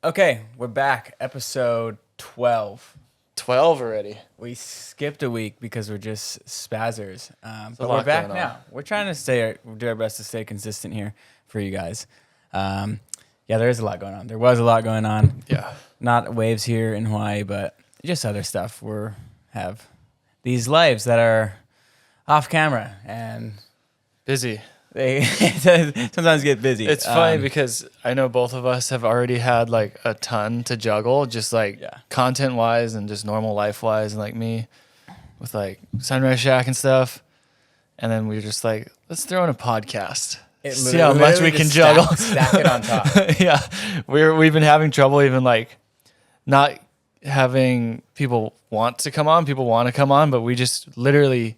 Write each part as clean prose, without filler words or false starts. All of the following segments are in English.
Okay, we're back. Episode 12. 12 already. We skipped a week because we're just spazzers. But a we're lot back going on. now. We're trying to do our best to stay consistent here for you guys. Yeah, there is a lot going on. There was a lot going on. Yeah. Not waves here in Hawaii, but just other stuff. Have these lives that are off camera and Busy. they sometimes get busy. It's funny because I know both of us have already had like a ton to juggle, just like Yeah. content wise and just normal life wise, and like me with like Sunrise Shack and stuff. And then we were just like, let's throw in a podcast. It See how much we literally can just juggle. Stack it on top. Yeah. We've been having trouble even like not having people want to come on. People want to come on, but we just literally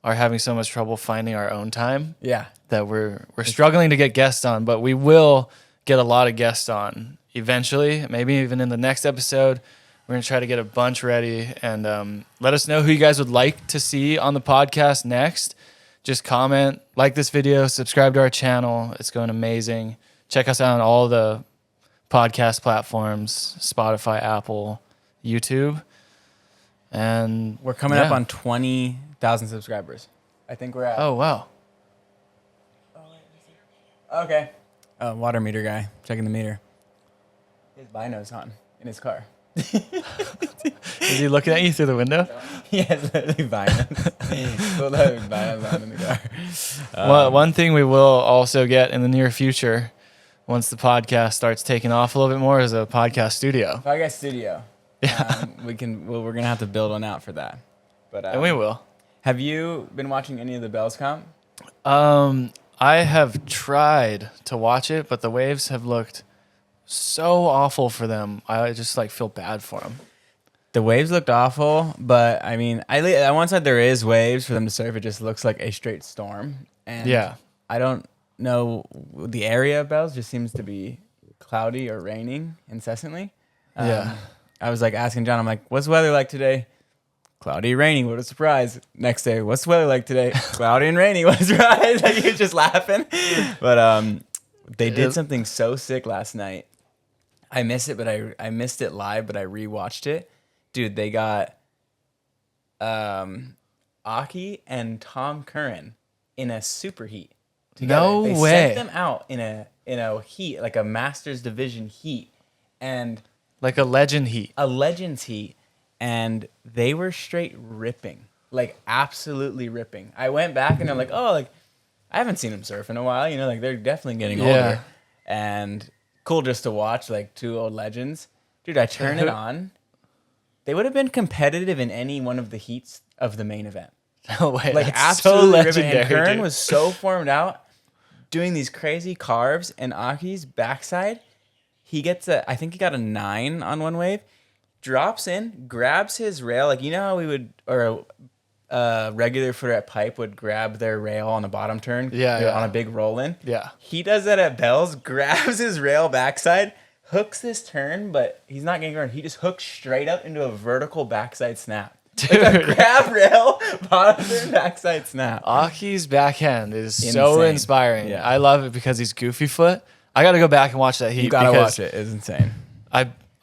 are having so much trouble finding our own time Yeah. that we're struggling to get guests on, but we will get a lot of guests on eventually. Maybe even in the next episode, we're gonna try to get a bunch ready and let us know who you guys would like to see on the podcast next. Just comment, like this video, subscribe to our channel. It's going amazing. Check us out on all the podcast platforms: Spotify, Apple, YouTube, and We're coming up on 20,000 subscribers. I think we're at. Oh wow! Okay. Water meter guy checking the meter. His bino's on in his car. Is he looking at you through the window? He has literally binos. Full of binos on in the car. One thing we will also get in the near future, once the podcast starts taking off a little bit more, is a podcast studio. Podcast studio. Yeah. We're gonna have to build one out for that. But And we will. Have you been watching any of the Bells comp? I have tried to watch it, but the waves have looked so awful for them. I just like feel bad for them. The waves looked awful, but I mean, on one side there is waves for them to surf. It just looks like a straight storm. And Yeah. I don't know, the area of Bells just seems to be cloudy or raining incessantly. Yeah. I was like asking John, I'm like, what's the weather like today? Cloudy, rainy. What a surprise. Next day, what's the weather like today? Cloudy and rainy. What a surprise. Like, he was just laughing. But they did something so sick last night. I missed it, but I missed it live, but I rewatched it. Dude, they got Aki and Tom Curran in a super heat together. No they way. sent them out in a heat, like a Masters Division heat, and Like a legend heat. a Legends heat, and they were straight ripping, like absolutely ripping. I went back and I'm like, oh, like I haven't seen them surf in a while, you know, like they're definitely getting older, Yeah. and cool just to watch like two old legends. Dude, I turn it on. They would have been competitive in any one of the heats of the main event. No way. Like That's absolutely so ripping. legendary. And Curran dude. was so formed out, doing these crazy carves, and Aki's backside, I think he got a 9 on one wave, drops in, grabs his rail, like you know how we would, or a regular footer at Pipe would grab their rail on the bottom turn, Yeah. on a big roll in. Yeah. He does that at Bells, grabs his rail backside, hooks this turn, but he's not getting turned. He just hooks straight up into a vertical backside snap. Like a grab rail, bottom turn, backside snap. Aki's backhand is so Insane. inspiring. Yeah. I love it because he's goofy foot. I got to go back and watch that heat. You gotta because watch it. It's insane.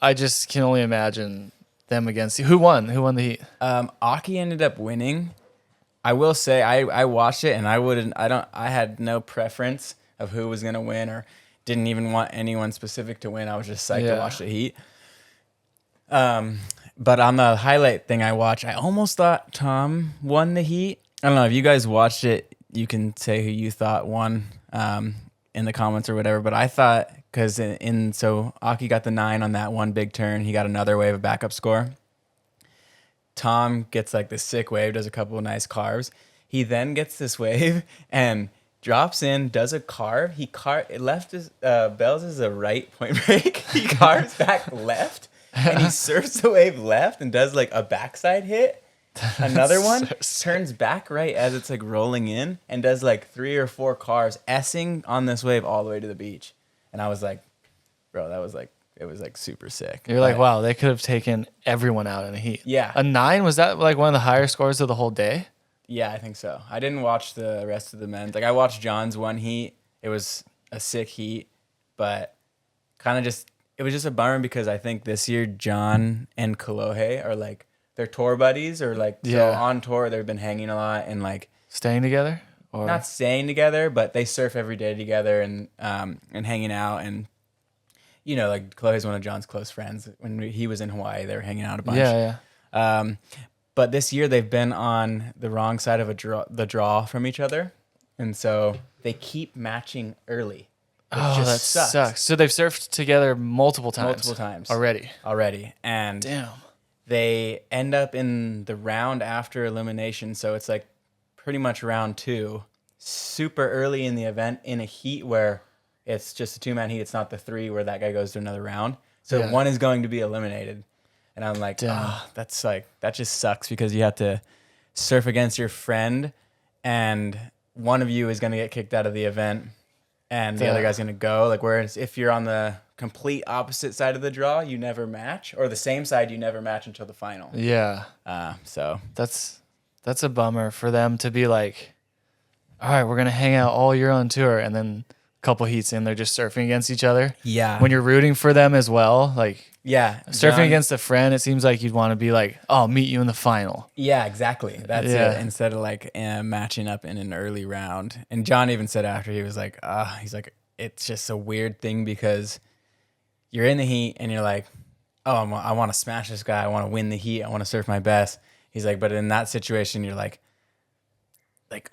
I just can only imagine them against who won. Who won the heat? Aki ended up winning. I will say I watched it and I had no preference of who was gonna win or didn't even want anyone specific to win. I was just psyched to watch the heat. But on the highlight thing I watched, I almost thought Tom won the heat. I don't know if you guys watched it. You can say who you thought won in the comments or whatever. But I thought because so Aki got the 9 on that one big turn. He got another wave of backup score. Tom gets like this sick wave, does a couple of nice carves. He then gets this wave and drops in, does a carve. Left his Bells is a right point break. He carves back left and he surfs the wave left and does like a backside hit. Another one turns back right as it's like rolling in and does like 3 or 4 carves, S-ing on this wave all the way to the beach. And I was like, bro, it was like super sick. You're like, wow, they could have taken everyone out in a heat. Yeah. A 9, was that like one of the higher scores of the whole day? Yeah, I think so. I didn't watch the rest of the men's. Like I watched John's one heat. It was a sick heat, but kind of just it was just a bummer because I think this year John and Kolohe are like they're tour buddies or like so Yeah. on tour they've been hanging a lot and like Staying together? Or not staying together, but they surf every day together and hanging out and like Kolohe's one of John's close friends. When he was in Hawaii, they were hanging out a bunch. Yeah, But this year they've been on the wrong side of the draw from each other, and so they keep matching early. It Oh, that just sucks. So they've surfed together multiple times. already, and Damn. they end up in the round after elimination. So it's like pretty much round 2, super early in the event in a heat where it's just a 2-man heat. It's not the 3 where that guy goes to another round. So Yeah. one is going to be eliminated. And I'm like, Damn. that's like, that just sucks because you have to surf against your friend and one of you is going to get kicked out of the event and the other guy's going to go. Like, whereas if you're on the complete opposite side of the draw, you never match, or the same side, you never match until the final. Yeah. So That's a bummer for them to be like, all right, we're gonna hang out all year on tour, and then a couple heats in, they're just surfing against each other. yeah, When you're rooting for them as well, like surfing John- against a friend, it seems like you'd want to be like, oh, I'll meet you in the final. Yeah, exactly. That's Yeah. it. Instead of like matching up in an early round. And John even said after he was like, it's just a weird thing because you're in the heat and you're like, oh, I want to smash this guy. I want to win the heat. I want to surf my best. He's like, but in that situation, you're like,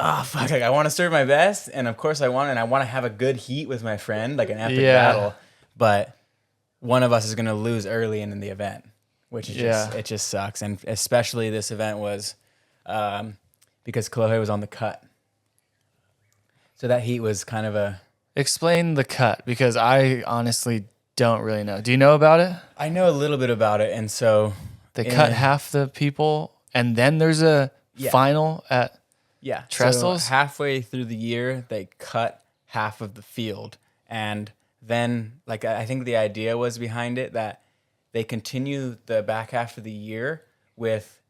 oh fuck, like I want to serve my best, and of course I want to have a good heat with my friend, like an epic battle, but one of us is gonna lose early in the event, which is it just sucks, and especially this event was because Kolohe was on the cut, so that heat was kind of a. Explain the cut, because I honestly don't really know. Do you know about it? I know a little bit about it, and so They cut half the people, and then there's a final at. Yeah. Trestles? So halfway through the year, they cut half of the field. And then, like, I think the idea was behind it that they continue the back half of the year with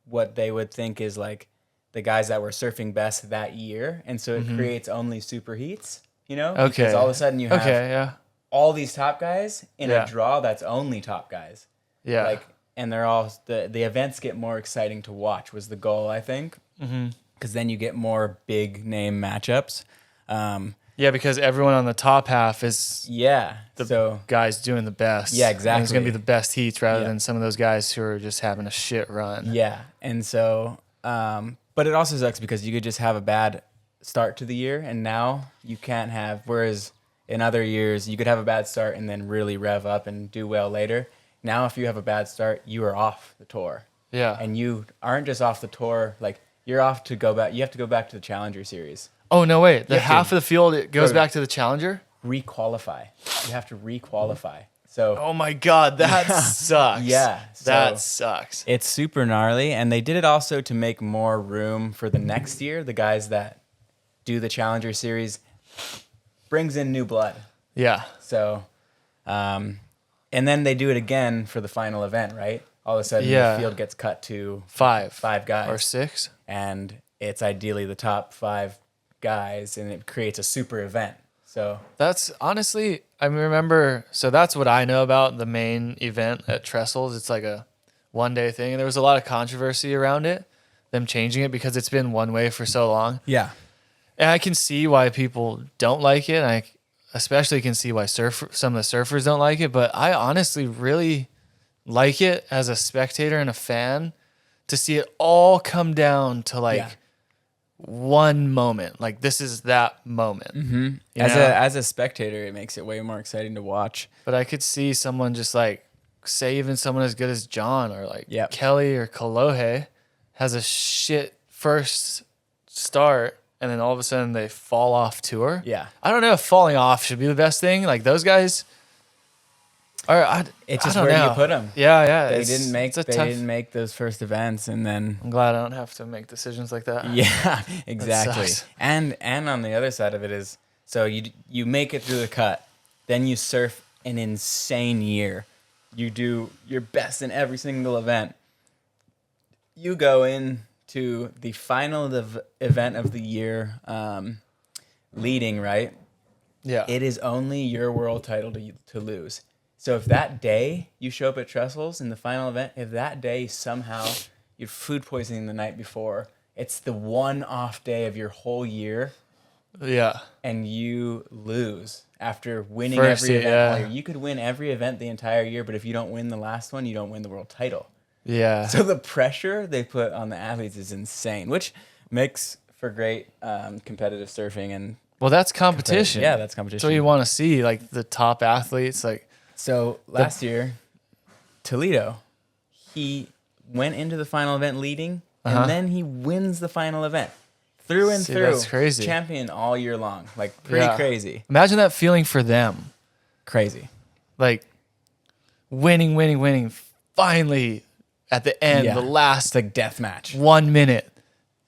what they would think is like the guys that were surfing best that year. And so it creates only super heats, Okay. Because all of a sudden you have yeah. all these top guys in Yeah. a draw that's only top guys. Yeah. Like, and they're all, the events get more exciting to watch was the goal, I think. Because then you get more big name matchups. Yeah, because everyone on the top half is So guys doing the best. Yeah, And it's going to exactly. be the best heats rather Yeah. than some of those guys who are just having a shit run. yeah, and so, but it also sucks because you could just have a bad start to the year, and now you can't have. Whereas in other years, you could have a bad start and then really rev up and do well later. Now, if you have a bad start, you are off the tour. Yeah. And you aren't just off the tour, like you're off to go back. You have to go back to the Challenger Series. Oh, no, wait. The You have half to of the field, it goes go- back to the Challenger? Requalify. You have to requalify. So Oh, my God. That sucks. Yeah, That so- sucks. it's super gnarly, and they did it also to make more room for the next year. The guys that do the Challenger Series brings in new blood. Yeah. So, and then they do it again for the final event, right? All of a sudden, Yeah. the field gets cut to Five guys, or six. and it's ideally the top 5 guys, and it creates a super event. So That's honestly, I remember, so that's what I know about the main event at Trestles. It's like a 1-day thing, and there was a lot of controversy around it, them changing it because it's been one way for so long. yeah, And I can see why people don't like it. I especially can see why some of the surfers don't like it, but I honestly really like it as a spectator and a fan to see it all come down to like Yeah. one moment. Like this is that moment. Mm-hmm. You As know? as a spectator, it makes it way more exciting to watch. But I could see someone just like, say even someone as good as John or like Yep. Kelly or Kolohe has a shit first start and then all of a sudden they fall off tour. Yeah. I don't know if falling off should be the best thing. Like those guys are, It's I just don't where know. you put them. Yeah, yeah. They it's- didn't make it's a tough- those first events, and then I'm glad I don't have to make decisions like that. yeah, exactly. sucks. And on the other side of it is, so you make it through the cut, then you surf an insane year. You do your best in every single event. You go into the final event of the year, leading, right? Yeah. It is only your world title to lose. So if that day you show up at Trestles in the final event, if that day somehow you're food poisoning the night before, it's the one off day of your whole year, Yeah. and you lose after winning First, every event yeah. all year. You could win every event the entire year, but if you don't win the last one, you don't win the world title. Yeah. So the pressure they put on the athletes is insane, which makes for great competitive surfing. And Well, that's competition. yeah, that's competition. So you want to see like the top athletes, like So last year, Toledo, he went into the final event leading, and then he wins the final event through and See, through. that's crazy. Champion all year long, like pretty Yeah. crazy, imagine that feeling for them, crazy. like winning. Finally, at the end, Yeah. the last It's like death match. 1 minute,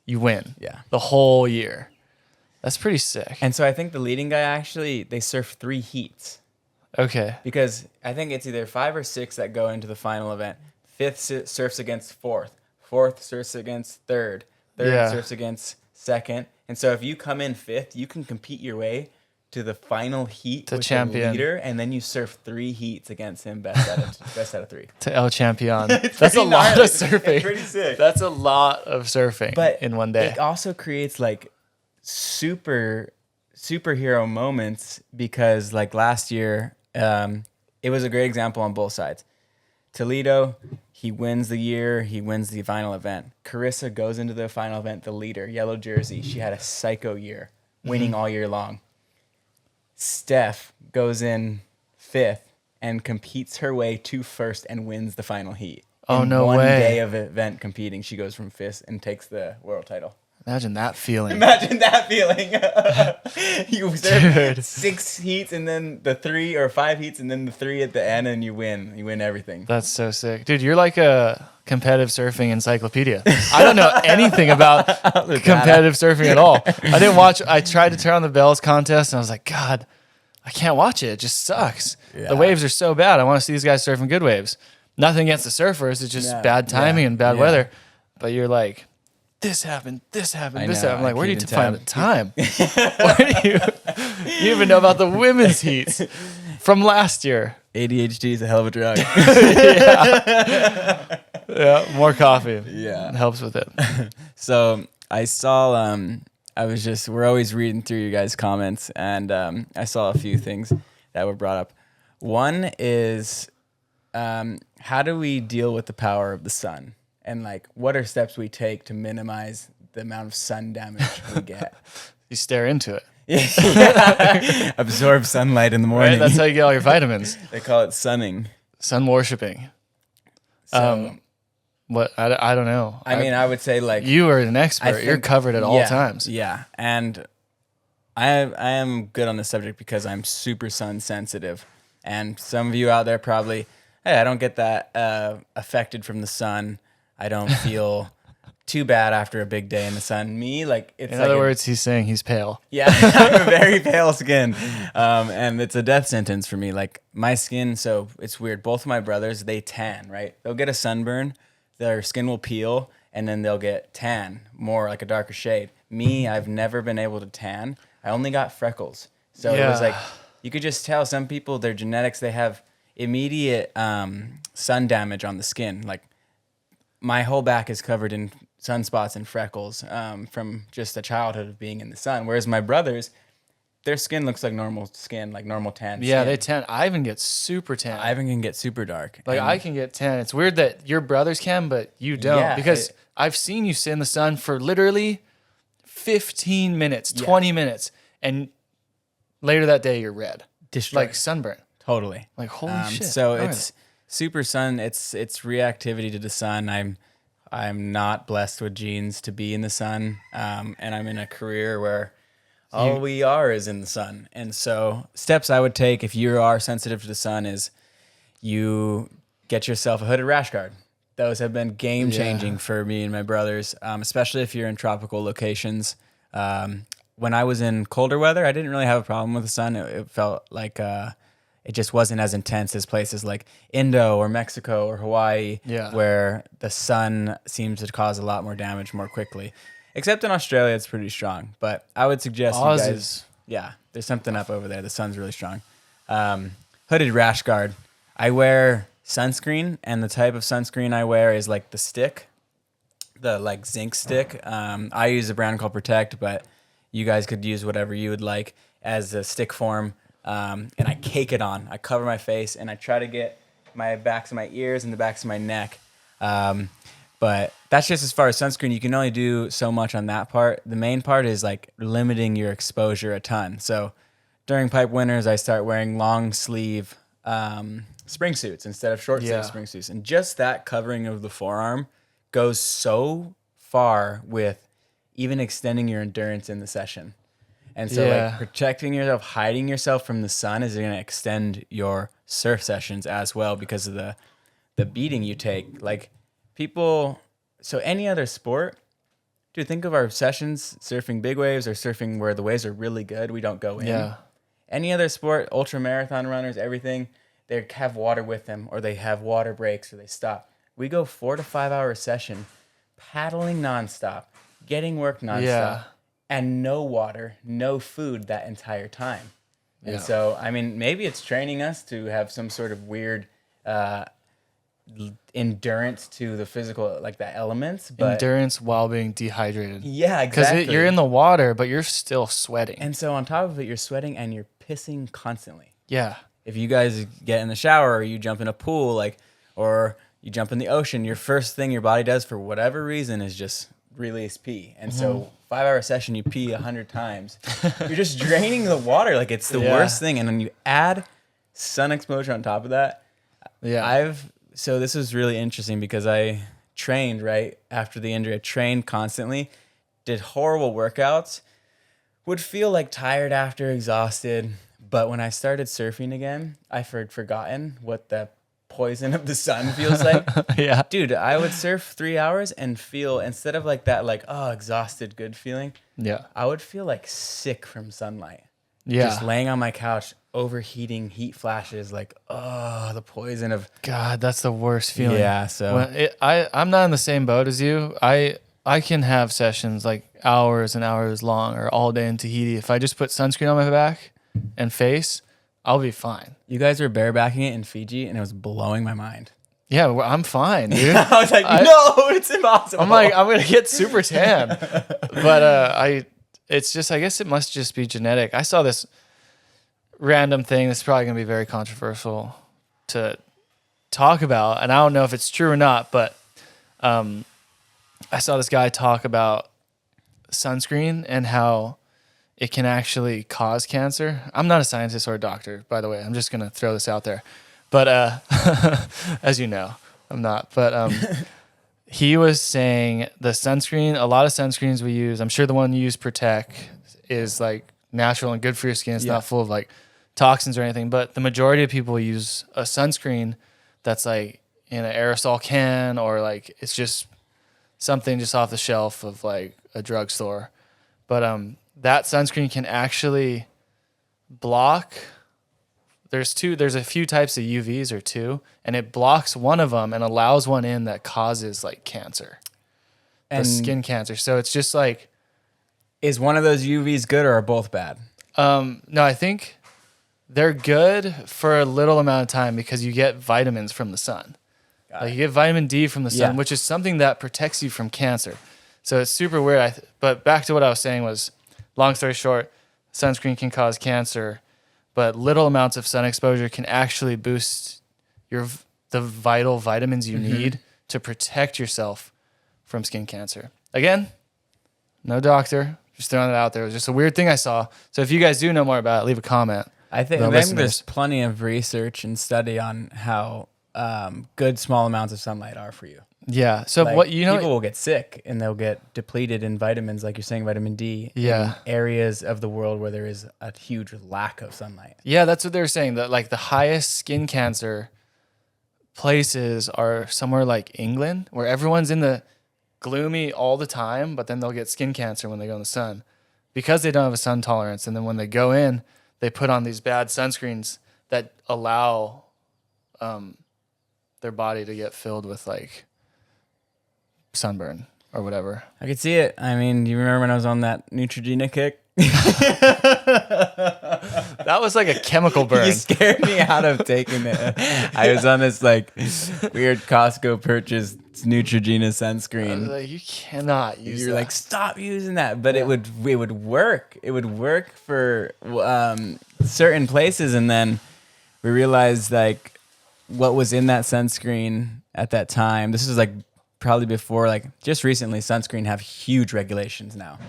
you win. Yeah. The whole year. That's pretty sick. And so I think the leading guy actually they surf 3 heats Okay. because I think it's either 5 or 6 that go into the final event. 5th surfs against 4th. 4th surfs against 3rd. 3rd Yeah. surfs against 2nd. And so if you come in 5th, you can compete your way to the final heat To with champion. the leader, and then you surf 3 heats against him, best out of 3. To El Champion. That's a Pretty lot of gnarly. surfing. It's pretty sick. That's a lot of surfing But in one day. it also creates like superhero moments because like last year, it was a great example on both sides. Toledo, he wins the year, he wins the final event. Carissa goes into the final event, the leader, yellow jersey. She had a psycho year, winning all year long. Steph goes in 5th and competes her way to 1st and wins the final heat. Oh, In no one way. day of event competing, she goes from 5th and takes the world title. Imagine that feeling. Imagine that feeling. You surf Dude. 6 heats and then the 3 or 5 heats and then the 3 at the end and you win. You win everything. That's so sick. Dude, you're like a competitive surfing encyclopedia. I don't know anything about competitive surfing at all. I didn't watch. I tried to turn on the Bells contest and I was like, God, I can't watch it. It just sucks. Yeah. The waves are so bad. I want to see these guys surfing good waves. Nothing against the surfers. It's just Yeah. bad timing Yeah. and bad Yeah. weather. But you're like, this happened, this I happened, this know, happened. I'm like, I where do you keep find in the time? Where do you even know about the women's heats from last year? ADHD is a hell of a drug. Yeah, more coffee. Yeah. It helps with it. So I saw, we're always reading through you guys' comments, and I saw a few things that were brought up. One is, how do we deal with the power of the sun? And like, what are steps we take to minimize the amount of sun damage we get? You stare into it. Absorb sunlight in the Right? morning. That's how you get all your vitamins. They call it sunning. Sun worshipping. So, What? I don't know. I mean, I would say like you are an expert. You're think- covered at all yeah, times. Yeah, and I am good on this subject because I'm super sun sensitive, and some of you out there probably, hey, I don't get that affected from the sun. I don't feel too bad after a big day in the sun. Me, like it's In like other words, he's saying he's pale. yeah, I have a very pale skin, and it's a death sentence for me. Like my skin, so it's weird. Both of my brothers, they tan, right? They'll get a sunburn, their skin will peel, and then they'll get tan, more like a darker shade. Me, I've never been able to tan. I only got freckles, so it was Yeah. like you could just tell some people their genetics. They have immediate sun damage on the skin. Like my whole back is covered in sunspots and freckles from just a childhood of being in the sun. Whereas my brothers, their skin looks like normal skin, like normal tan Yeah, skin. they tan. I even get super tan. Ivan can get super dark. Like And I can get tan. It's weird that your brothers can, but you don't. Yeah, Because I've seen you sit in the sun for literally 15 minutes, Yeah. 20 minutes, and later that day you're red, destroy, like sunburn. totally. Like holy shit. So All right. it's super sun. It's reactivity to the sun. I'm not blessed with genes to be in the sun, and I'm in a career where all we are is in the sun. And so steps I would take if you are sensitive to the sun is you get yourself a hooded rash guard. Those have been game changing for me and my brothers, especially if you're in tropical locations. When I was in colder weather, I didn't really have a problem with the sun. It felt like it just wasn't as intense as places like Indo or Mexico or Hawaii, Yeah. where the sun seems to cause a lot more damage more quickly. Except in Australia, it's pretty strong. But I would suggest Oz you guys, is- yeah, there's something up over there. The sun's really strong. Hooded rash guard. I wear sunscreen, and the type of sunscreen I wear is like the stick, the like zinc stick. I use a brand called Protect, but you guys could use whatever you would like as a stick form. And I cake it on. I cover my face, and I try to get my backs of my ears and the backs of my neck. But that's just as far as sunscreen. You can only do so much on that part. The main part is like limiting your exposure a ton. So during pipe winters, I start wearing long sleeve spring suits instead of short sleeve spring suits. And just that covering of the forearm goes so far with even extending your endurance in the session. And so like protecting yourself, hiding yourself from the sun is going to extend your surf sessions as well because of the beating you take. Like people, so any other sport, dude, think of our sessions surfing big waves or surfing where the waves are really good. We don't go in. Yeah. Any other sport, ultra marathon runners, everything, they have water with them or they have water breaks or they stop. We go 4 to 5 hour session, paddling nonstop, getting work nonstop, and no water, no food that entire time. And so, I mean, maybe it's training us to have some sort of weird endurance to the physical, like the elements. But endurance while being dehydrated. Yeah, exactly. Because you're in the water, but you're still sweating. And so on top of it, you're sweating and you're pissing constantly. Yeah. If you guys get in the shower or you jump in a pool, like, or you jump in the ocean, your first thing your body does for whatever reason is just release pee. And so 5 hour session, you pee 100 times. You're just draining the water. Like it's the worst thing. And then you add sun exposure on top of that. Yeah. So this was really interesting because I trained right after the injury. I trained constantly, did horrible workouts, would feel like tired after, exhausted. But when I started surfing again, I forgotten what the poison of the sun feels like. Yeah. Dude, I would surf 3 hours and feel, instead of like that, like, oh, exhausted, good feeling, I would feel like sick from sunlight. Yeah. Just laying on my couch, overheating, heat flashes, like, oh, the poison of... God, that's the worst feeling. Yeah, so... I'm not in the same boat as you. I can have sessions like hours and hours long or all day in Tahiti. If I just put sunscreen on my back and face, I'll be fine. You guys were barebacking it in Fiji, and it was blowing my mind. Yeah, well, I'm fine, dude. I was like, no, it's impossible. I'm like, I'm gonna get super tan, but it's just, I guess it must just be genetic. I saw this random thing that's probably gonna be very controversial to talk about, and I don't know if it's true or not, but I saw this guy talk about sunscreen and how it can actually cause cancer. I'm not a scientist or a doctor, by the way. I'm just going to throw this out there. But as you know, I'm not. But he was saying the sunscreen, a lot of sunscreens we use, I'm sure the one you use, Protect, is like natural and good for your skin. It's not full of like toxins or anything. But the majority of people use a sunscreen that's like in an aerosol can or like it's just something just off the shelf of like a drugstore. But that sunscreen can actually block. There's a few types of UVs or two, and it blocks one of them and allows one in that causes like cancer, the skin cancer. So it's just like, is one of those UVs good or are both bad? No, I think they're good for a little amount of time because you get vitamins from the sun. Like you get vitamin D from the sun, which is something that protects you from cancer. So it's super weird. But back to what I was saying was, long story short, sunscreen can cause cancer, but little amounts of sun exposure can actually boost the vital vitamins you need to protect yourself from skin cancer. Again, no doctor, just throwing it out there. It was just a weird thing I saw. So if you guys do know more about it, leave a comment. I think there's plenty of research and study on how good small amounts of sunlight are for you. Yeah. So like, people will get sick and they'll get depleted in vitamins, like you're saying, vitamin D. Yeah. In areas of the world where there is a huge lack of sunlight. Yeah, that's what they were saying. That like the highest skin cancer places are somewhere like England, where everyone's in the gloomy all the time, but then they'll get skin cancer when they go in the sun because they don't have a sun tolerance. And then when they go in, they put on these bad sunscreens that allow their body to get filled with like sunburn or whatever. I could see it. I mean, do you remember when I was on that Neutrogena kick? That That was like a chemical burn. You scared me out of taking it. I was on this like weird Costco purchase Neutrogena I was sunscreen. like, you cannot use You're that. like, stop using that, but it would work. It would work for certain places, and then we realized like what was in that sunscreen at that time. This was like probably before, like just recently. Sunscreen have huge regulations now.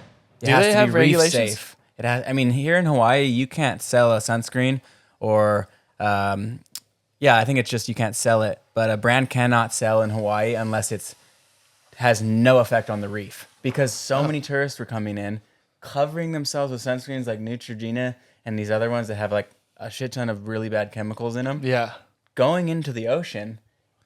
It Do has they to have be reef regulations? safe. It has. I mean, here in Hawaii, you can't sell a sunscreen, or yeah, I think it's just you can't sell it. But a brand cannot sell in Hawaii unless it's has no effect on the reef, because so many tourists were coming in, covering themselves with sunscreens like Neutrogena and these other ones that have like a shit ton of really bad chemicals in them, Yeah. going into the ocean,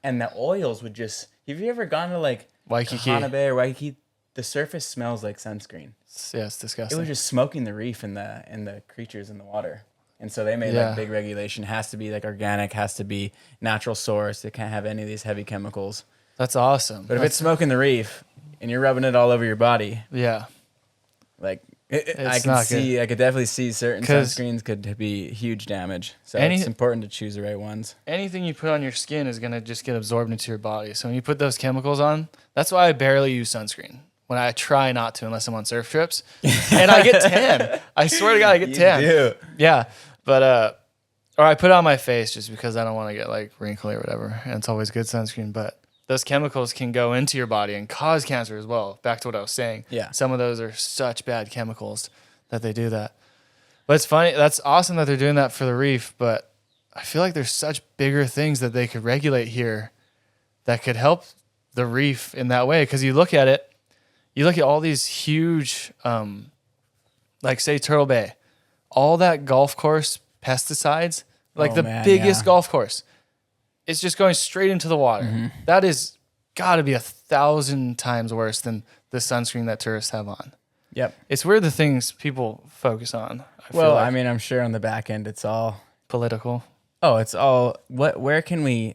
and the oils would just. Have you ever gone to like Waikiki. Kahana Bay or Waikiki? The surface smells like sunscreen. Yeah, it's It disgusting. was just smoking the reef and the creatures in the water. And so they made Yeah. like big regulation. Has to be like organic, has to be natural source. It can't have any of these heavy chemicals. That's awesome. But if it's smoking the reef and you're rubbing it all over your body, Yeah. like I It's can not see, I could definitely see certain 'Cause sunscreens could be huge damage. So any- it's important to choose the right ones. Anything you put on your skin is going to just get absorbed into your body. So when you put those chemicals on, that's why I barely use sunscreen. When I try not to, unless I'm on surf trips, and I get tan. I swear to God, I get tan. do. Yeah, but or I put it on my face just because I don't want to get like wrinkly or whatever. And it's always good sunscreen, but those chemicals can go into your body and cause cancer as well. Back to what I was saying. Yeah. Some of those are such bad chemicals that they do that. But it's funny. That's awesome that they're doing that for the reef. But I feel like there's such bigger things that they could regulate here that could help the reef in that way. Because you look at it, you look at all these huge, like say Turtle Bay, all that golf course pesticides, like Oh, the man, biggest yeah. golf course, it's just going straight into the water. Mm-hmm. That is got to be 1,000 times worse than the sunscreen that tourists have on. Yep. It's weird the things people focus on. I feel Well, like. I mean, I'm sure on the back end, it's all. Political. Oh, it's all. Where can we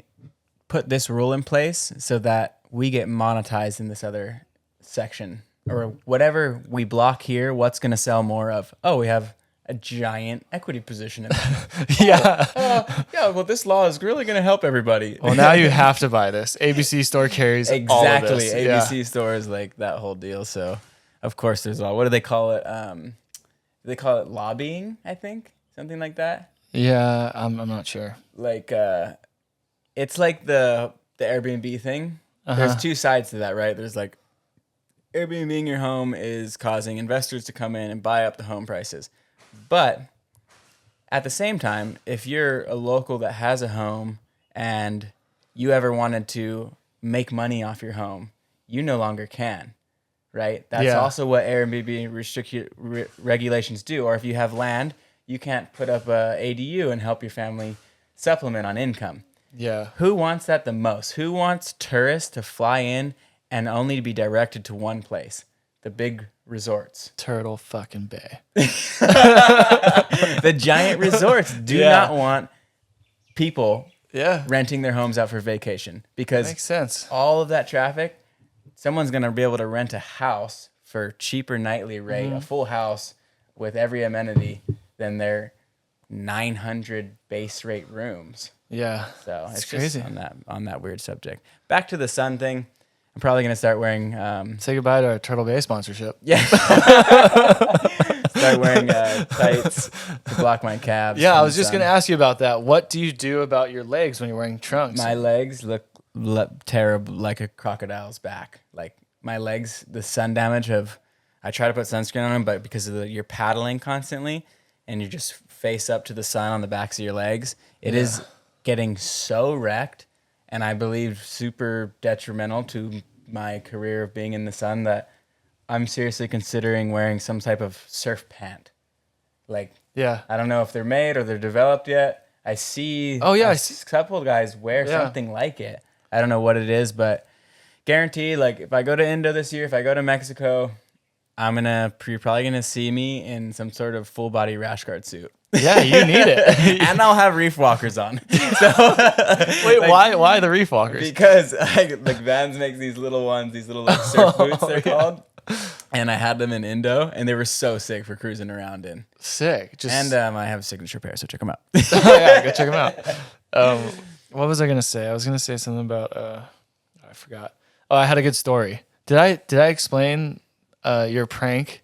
put this rule in place so that we get monetized in this other section, or whatever we block here? What's going to sell more of? Oh, we have a giant equity position in that. Yeah. Yeah, well, this law is really going to help everybody. Well, now you have to buy this. ABC store carries all of Exactly. this. ABC stores, like that whole deal. So, of course, there's all. What do they call it? They call it lobbying, I think, something like that. Yeah, I'm not sure. Like, it's like the Airbnb thing. There's two sides to that, right? There's like Airbnb-ing your home is causing investors to come in and buy up the home prices. But at the same time, if you're a local that has a home and you ever wanted to make money off your home, you no longer can, right? That's Yeah. also what Airbnb regulations do. Or if you have land, you can't put up a ADU and help your family supplement on income. Yeah. Who wants that the most? Who wants tourists to fly in and only to be directed to one place? The big resorts. Turtle fucking Bay. The giant resorts do Yeah. not want people Yeah. renting their homes out for vacation, because Makes sense. all of that traffic, someone's going to be able to rent a house for cheaper nightly rate, Mm-hmm. a full house with every amenity, than their 900 base rate rooms. Yeah. So it's crazy. just on that weird subject. Back to the sun thing. I'm probably gonna start wearing Say goodbye to our Turtle Bay sponsorship. yeah. Start wearing tights to block my calves. Yeah, I from was the just sun. going to ask you about that. What do you do about your legs when you're wearing trunks? My legs look terrible, like a crocodile's back. Like my legs, the sun damage of. I try to put sunscreen on them, but because of you're paddling constantly and you just face up to the sun on the backs of your legs, it is getting so wrecked, and I believe super detrimental to my career of being in the sun, that I'm seriously considering wearing some type of surf pant. Like, Yeah. I don't know if they're made or they're developed yet. I see Oh, yeah, I a see- couple of guys wear Yeah. something like it. I don't know what it is, but guarantee, like, if I go to Indo this year, if I go to Mexico, you're probably gonna see me in some sort of full body rash guard suit. Yeah, you need it. And I'll have reef walkers on. So Wait, like, why the reef walkers? because like Vans makes these little ones, these little like surf boots they're called. and I had them in Indo, and they were so sick for cruising around in. Sick. Just And I have a signature pair, so check them out. oh, yeah, go check them out. What was I gonna say? I was gonna say something about I forgot. Oh, I had a good story. Did I explain your prank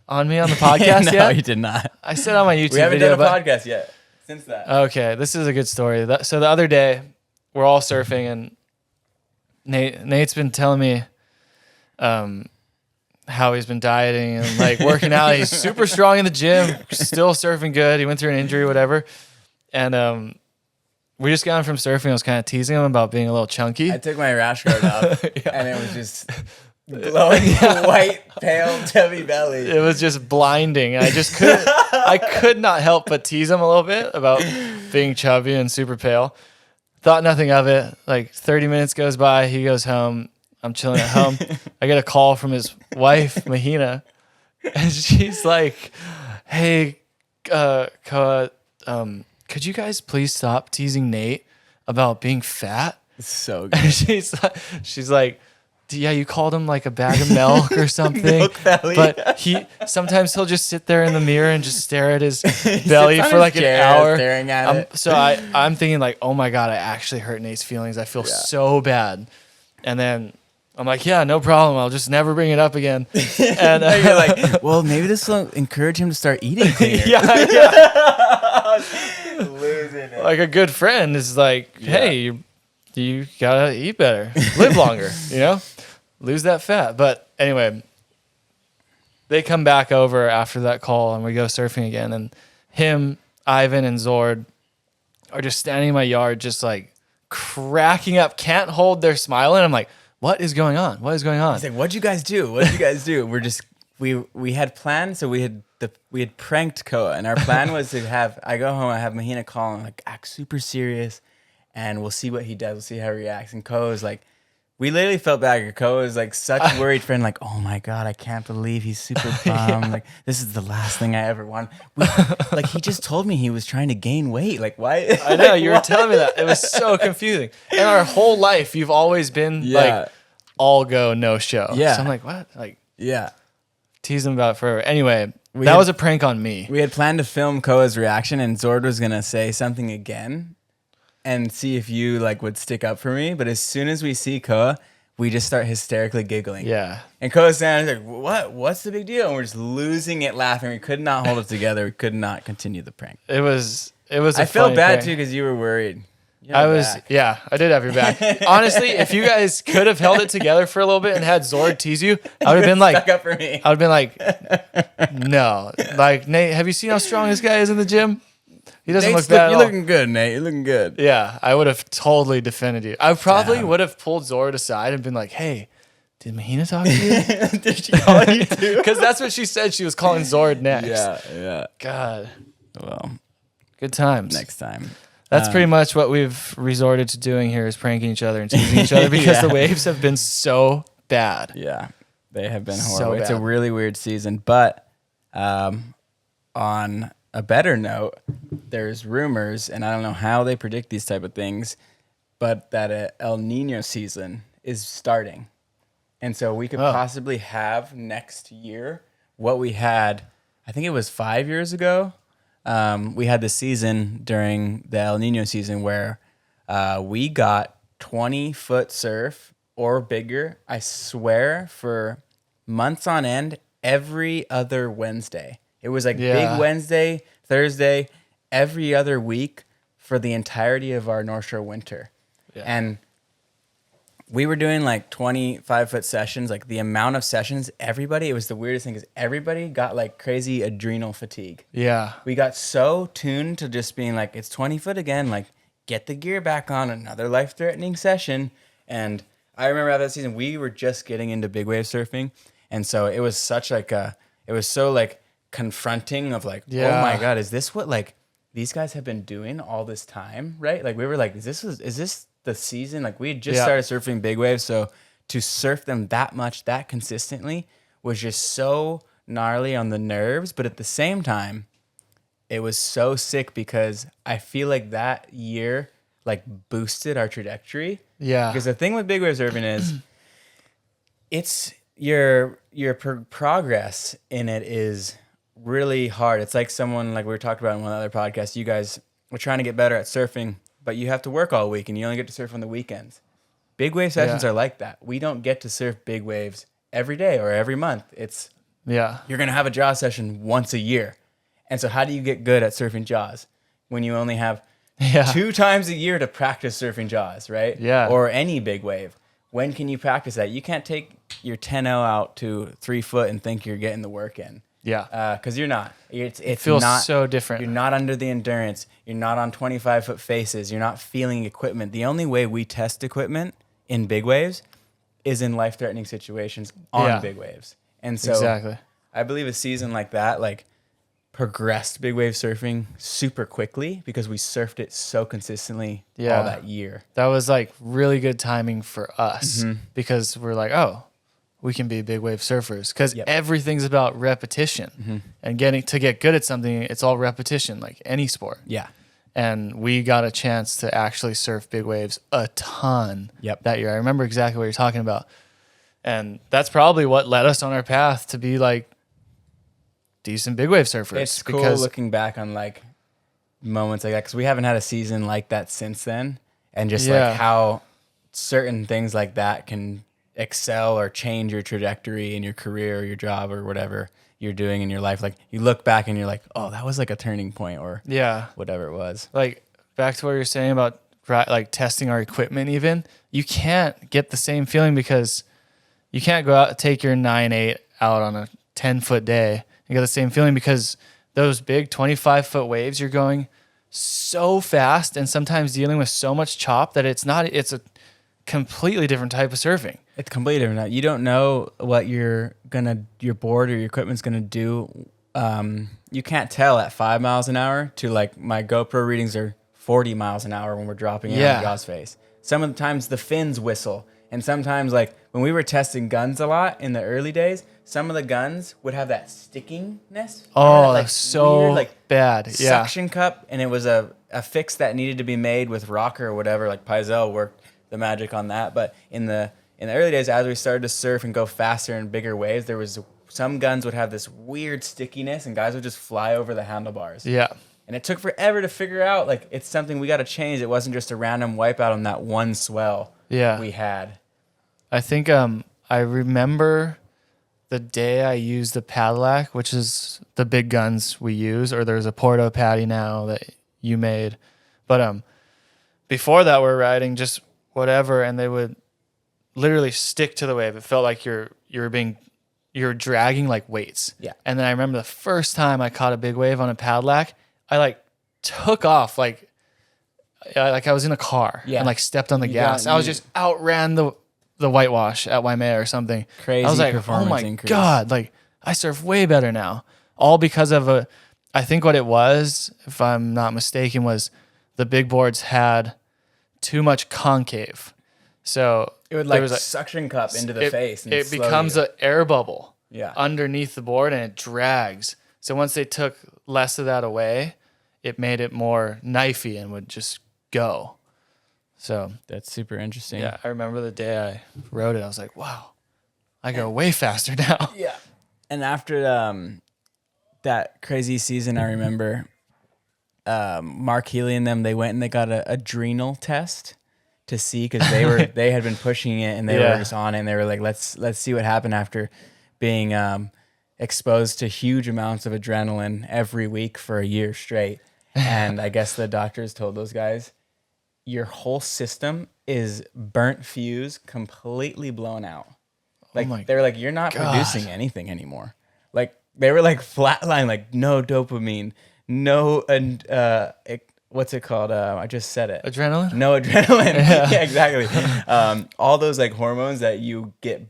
on me on the podcast No, yet? you did not. I said on my YouTube We haven't video, done a but podcast yet since that. okay, this is a good story. So the other day, we're all surfing, and Nate's been telling me how he's been dieting and like working out. He's super strong in the gym, still surfing good. He went through an injury, whatever. And we just got him from surfing. I was kind of teasing him about being a little chunky. I took my rash guard off, and it was just glowing white, pale, chubby belly. It was just blinding. I could not help but tease him a little bit about being chubby and super pale. Thought nothing of it. Like 30 minutes goes by. He goes home. I'm chilling at home. I get a call from his wife, Mahina, and she's like, "Hey, Koa, could you guys please stop teasing Nate about being fat?" It's so good. And she's like, yeah, you called him like a bag of milk or something. Milk belly. But he'll just sit there in the mirror and just stare at his belly sits on for his like an chair, hour. staring at it. So I'm thinking like, oh my God, I actually hurt Nate's feelings. I feel so bad. And then I'm like, yeah, no problem. I'll just never bring it up again. And You're like, well, maybe this will encourage him to start eating cleaner. yeah. Losing it. Like a good friend is like, hey, you gotta eat better, live longer, lose that fat. But anyway, they come back over after that call and we go surfing again. And him, Ivan, and Zord are just standing in my yard, just like cracking up, can't hold their smile. And I'm like, what is going on? What is going on? He's like, what'd you guys do? What'd you guys do? We're just we had planned, so we had pranked Koa, and our plan was to have I go home, I have Mahina call him, like act super serious, and we'll see what he does, we'll see how he reacts. And Koa was like, we literally felt bad. Koa was like such a worried friend, like, oh my God, I can't believe he's super bummed. Like, this is the last thing I ever want. Like, he just told me he was trying to gain weight. Like, why? I know, you were telling me that. It was so confusing. In our whole life, you've always been like, all go, no show. Yeah. So I'm like, what? Like, Yeah. tease him about it forever. Anyway, that was a prank on me. We had planned to film Koa's reaction, and Zord was going to say something again and see if you like would stick up for me. But as soon as we see Koa, we just start hysterically giggling. Yeah. And Koa's standing like, what? What's the big deal? And we're just losing it laughing. We could not hold it together. We could not continue the prank. It was I I felt bad too because you were worried. I did have your back. Honestly, if you guys could have held it together for a little bit and had Zord tease you, I would have been like, stuck up for me. I would have been like, no. Like, Nate, have you seen how strong this guy is in the gym? He doesn't look bad at You're all. looking good, Nate. You're looking good. Yeah, I would have totally defended you. I probably would have pulled Zord aside and been like, hey, did Mahina talk to you? Did she call you too? Because that's what she said. She was calling Zord next. Yeah. God, Well, good times. next time. That's pretty much what we've resorted to doing here is pranking each other and teasing each other because the waves have been so bad. Yeah, they have been So horrible. It's a bad. really weird season. But on a better note, there's rumors, and I don't know how they predict these type of things, but that a El Nino season is starting. And so we could possibly have next year what we had, I think it was 5 years ago. We had the season during the El Nino season where we got 20-foot surf or bigger, I swear, for months on end, every other Wednesday. It was like big Wednesday, Thursday, every other week for the entirety of our North Shore winter. Yeah. And we were doing like 25-foot sessions, like the amount of sessions, it was the weirdest thing because everybody got like crazy adrenal fatigue. Yeah. We got so tuned to just being like, it's 20 foot again, like get the gear back on, another life-threatening session. And I remember after that season, we were just getting into big wave surfing. And so it was such like it was so like confronting of like, oh my God, is this what like these guys have been doing all this time? Right? Like we were like, is this the season? Like we had just started surfing big waves. So to surf them that much, that consistently was just so gnarly on the nerves. But at the same time, it was so sick because I feel like that year like boosted our trajectory. Yeah. Because the thing with big wave surfing is your progress in it is really hard. It's like someone, like we were talking about in one other podcast, you guys were trying to get better at surfing, but you have to work all week and you only get to surf on the weekends. Big wave sessions Yeah. are like that. We don't get to surf big waves every day or every month. It's Yeah. you're going to have a jaws session once a year. And so how do you get good at surfing jaws when you only have Yeah. 2 times a year to practice surfing jaws, right? Yeah. Or any big wave. When can you practice that? You can't take your 10-0 out to 3 foot and think you're getting the work in. Yeah. Because you're not. It feels not, so different. You're not under the endurance. You're not on 25-foot faces. You're not feeling equipment. The only way we test equipment in big waves is in life-threatening situations on Yeah. big waves. And so Exactly. I believe a season like that, like, progressed big wave surfing super quickly because we surfed it so consistently Yeah. all that year. That was like really good timing for us Mm-hmm. because we're like, oh, we can be big wave surfers because Yep. everything's about repetition and to get good at something. It's all repetition, like any sport. Yeah. And we got a chance to actually surf big waves a ton Yep. that year. I remember exactly what you're talking about. And that's probably what led us on our path to be like decent big wave surfers. It's cool looking back on like moments like that because we haven't had a season like that since then, and just Yeah. like how certain things like that can excel or change your trajectory in your career or your job or whatever you're doing in your life. Like you look back and you're like, oh, that was like a turning point or Yeah. whatever it was. Like back to what you're saying about like testing our equipment, even you can't get the same feeling because you can't go out, take your 9.8 out on a 10-foot day and get the same feeling because those big 25-foot waves, you're going so fast and sometimes dealing with so much chop that it's a completely different type of surfing. It's completely different. You don't know what your board or your equipment's gonna do. You can't tell at 5 miles an hour to like my GoPro readings are 40 miles an hour when we're dropping in Yeah. on Jaws face. Some of the times the fins whistle, and sometimes like when we were testing guns a lot in the early days, some of the guns would have that stickingness. Oh, Remember that, that's so weird, bad. Yeah. suction cup, and it was a fix that needed to be made with rocker or whatever. Like Paizel worked the magic on that. But in the early days, as we started to surf and go faster and bigger waves, there was some guns would have this weird stickiness, and guys would just fly over the handlebars. Yeah. And it took forever to figure out like it's something we got to change. It wasn't just a random wipeout on that one swell Yeah. we had. I think I remember the day I used the Padillac, which is the big guns we use, or there's a Porto Paddy now that you made. But before that we're riding just whatever and they would literally stick to the wave. It felt like you're dragging like weights. Yeah. And then I remember the first time I caught a big wave on a Padillac, I like took off like I was in a car Yeah. and like stepped on the You gas. got- I was you- just outran the whitewash at Waimea or something. Crazy I was like, oh performance my increase. God, like I surf way better now. All because of I think what it was, if I'm not mistaken, was the big boards had too much concave. So It would there like was suction cup into the it, face. And it slow becomes you. an air bubble Yeah. underneath the board and it drags. So once they took less of that away, it made it more knifey and would just go. So That's super interesting. yeah, I remember the day I rode it. I was like, wow, I go way faster now. Yeah. And after that crazy season, I remember Mark Healy and them, they went and they got a adrenal test to see because they had been pushing it and they Yeah. were just on it and they were like, let's see what happened after being exposed to huge amounts of adrenaline every week for a year straight. And I guess the doctors told those guys, your whole system is burnt fuse, completely blown out. Like my they were like, you're not God. producing anything anymore. Like they were like flatline, like no dopamine, no what's it called? I just said it. Adrenaline? No adrenaline. Yeah, exactly. All those like hormones that you get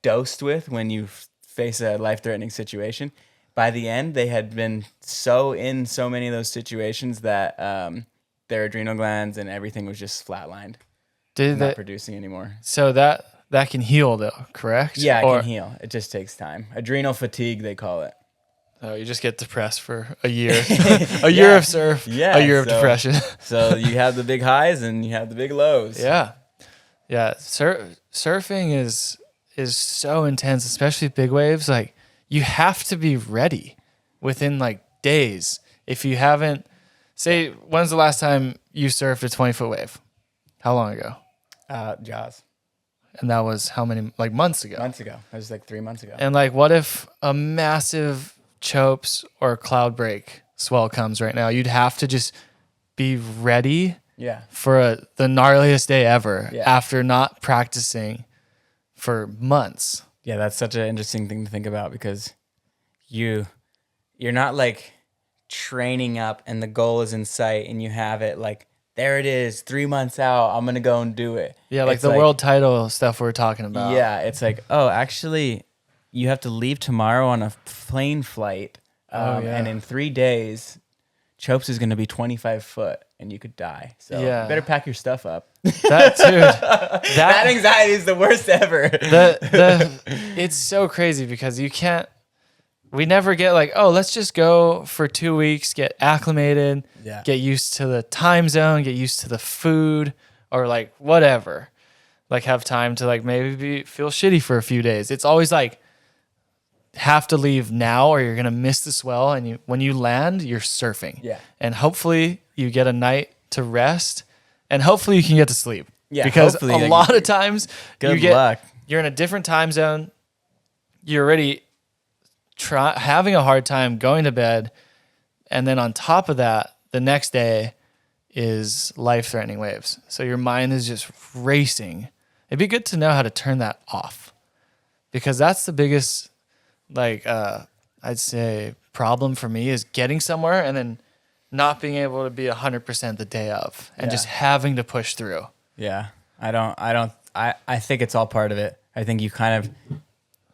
dosed with when you face a life-threatening situation. By the end, they had been so in so many of those situations that their adrenal glands and everything was just flatlined, Did not that, producing anymore. so that can heal though, correct? Yeah, it Or, can heal. It just takes time. Adrenal fatigue, they call it. Oh, you just get depressed for a year. A year of surf, Yeah, a year of so- depression. So you have the big highs and you have the big lows. Yeah. Yeah. Surfing is is so intense, especially big waves. Like you have to be ready within like days. If you haven't, say, when's the last time you surfed a 20-foot wave? How long ago? Jaws. And that was how many, like months ago? Months ago. It was like 3 months ago. And like, what if a massive chopes or cloud break swell comes right now? You'd have to just be ready Yeah. for the gnarliest day ever Yeah. after not practicing for months. Yeah, that's such an interesting thing to think about because you're not like training up and the goal is in sight and you have it like there it is 3 months out, I'm gonna go and do it. Yeah, like It's the world title stuff we're talking about. Yeah, it's like, oh, actually you have to leave tomorrow on a plane flight. Yeah. And in 3 days Chopes is gonna be 25 foot and you could die. So Yeah. you better pack your stuff up. That dude, That anxiety is the worst ever. it's so crazy because we never get like, oh, let's just go for 2 weeks, get acclimated, Yeah. get used to the time zone, get used to the food, or like whatever. Like have time to like maybe feel shitty for a few days. It's always like have to leave now or you're gonna miss the swell, and when you land, you're surfing. Yeah. And hopefully you get a night to rest, and hopefully you can get to sleep. Yeah, Because hopefully, a like, lot of times Good luck. you're in a different time zone. You're already having a hard time going to bed. And then on top of that, the next day is life-threatening waves. So your mind is just racing. It'd be good to know how to turn that off, because that's the biggest, like, I'd say problem for me is getting somewhere and then not being able to be 100% the day of and just having to push through. Yeah. I think it's all part of it. I think you kind of,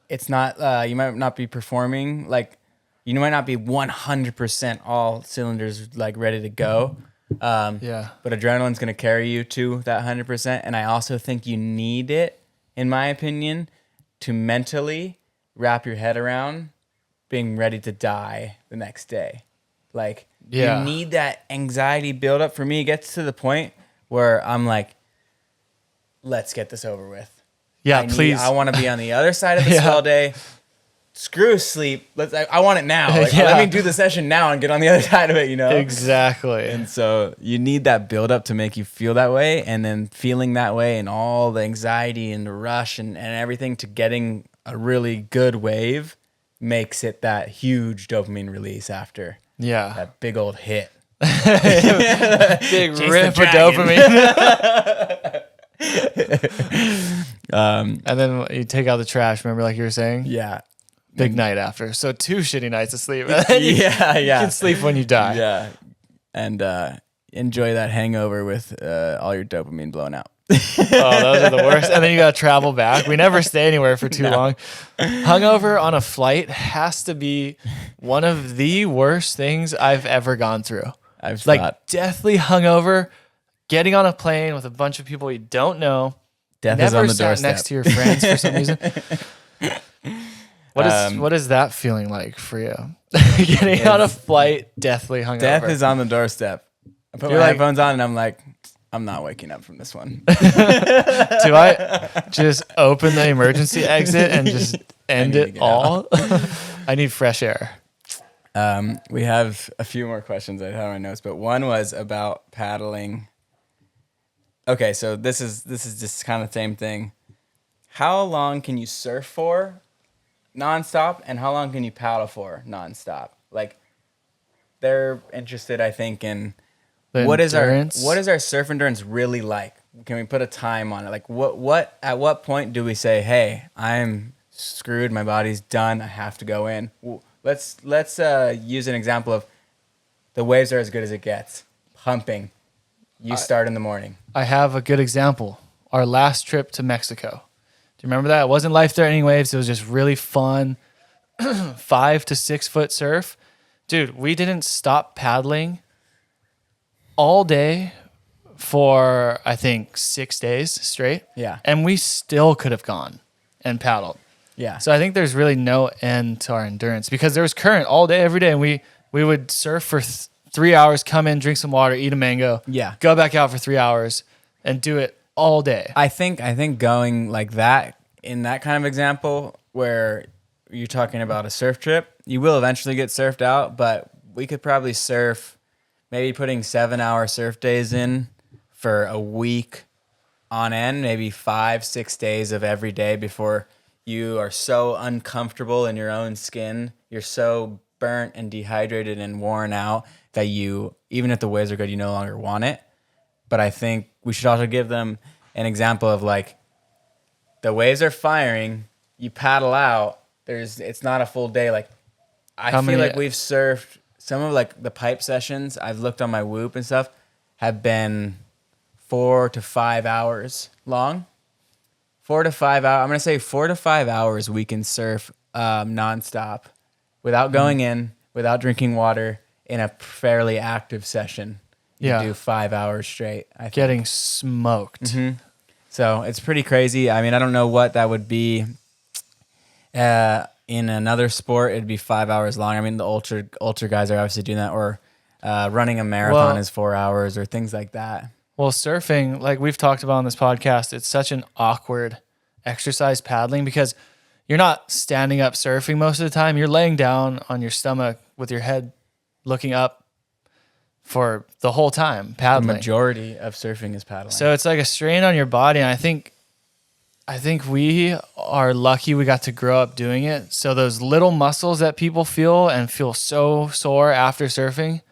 it's not, you might not be performing, like, you might not be 100% all cylinders, like, ready to go. Yeah. But adrenaline's going to carry you to that 100%. And I also think you need it, in my opinion, to mentally wrap your head around being ready to die the next day. Like, Yeah. you need that anxiety build up. For me, it gets to the point where I'm like, let's get this over with. Yeah, please. I want to be on the other side of this Yeah. all day. Screw sleep. I want it now. Like, Yeah. let me do the session now and get on the other side of it, you know? Exactly. And so you need that build up to make you feel that way. And then feeling that way and all the anxiety and the rush and everything to getting a really good wave makes it that huge dopamine release after Yeah. that big old hit. Big Chase rip the of dragon. dopamine. And then you take out the trash, remember, like you were saying? Yeah. Big night after. So 2 shitty nights of sleep. And then you Yeah. can sleep when you die. Yeah. And enjoy that hangover with all your dopamine blown out. Oh, those are the worst. And then you got to travel back. We never stay anywhere for too long. Hungover on a flight has to be one of the worst things I've ever gone through. I've Like thought deathly hungover, getting on a plane with a bunch of people you don't know. death Never is on the sat doorstep. next to your friends for some reason. What is that feeling like for you? Getting on a flight, deathly hungover. Death is on the doorstep. I put You're my like- headphones on and I'm like, I'm not waking up from this one. Do I just open the emergency exit and just end need to it get all? I need fresh air. We have a few more questions I have on my notes, but one was about paddling. Okay, so this is just kind of the same thing. How long can you surf for nonstop, and how long can you paddle for nonstop? Like, they're interested, I think, in The what is endurance. our surf endurance really like? Can we put a time on it? Like, what at what point do we say, hey, I'm screwed, my body's done, I have to go in? Let's use an example of the waves are as good as it gets. Pumping. You start in the morning. I have a good example. Our last trip to Mexico. Do you remember that? It wasn't life-threatening waves. It was just really fun 5 to 6 foot surf. Dude, we didn't stop paddling all day for, I think, 6 days straight. Yeah. And we still could have gone and paddled. Yeah. So I think there's really no end to our endurance because there was current all day, every day. And we would surf for 3 hours, come in, drink some water, eat a mango. Yeah. Go back out for 3 hours and do it all day. I think going like that in that kind of example where you're talking about a surf trip, you will eventually get surfed out, but we could probably surf, maybe putting 7-hour surf days in for a week on end, maybe 5-6 days of every day before you are so uncomfortable in your own skin. You're so burnt and dehydrated and worn out that you, even if the waves are good, you no longer want it. But I think we should also give them an example of like, the waves are firing, you paddle out, it's not a full day. Like, I feel like we've surfed some of like the pipe sessions, I've looked on my Whoop and stuff, have been 4 to 5 hours long. 4 to 5 hours. I'm going to say 4 to 5 hours we can surf nonstop without going in, without drinking water in a fairly active session. You do 5 hours straight. I think. Getting smoked. Mm-hmm. So it's pretty crazy. I mean, I don't know what that would be. In another sport, it'd be 5 hours long. I mean, the ultra guys are obviously doing that, or running a marathon is 4 hours, or things like that. Well, surfing, like we've talked about on this podcast, it's such an awkward exercise, paddling, because you're not standing up surfing most of the time. You're laying down on your stomach with your head looking up for the whole time paddling. The majority of surfing is paddling. So it's like a strain on your body, and I think we are lucky we got to grow up doing it. So those little muscles that people feel and feel so sore after surfing,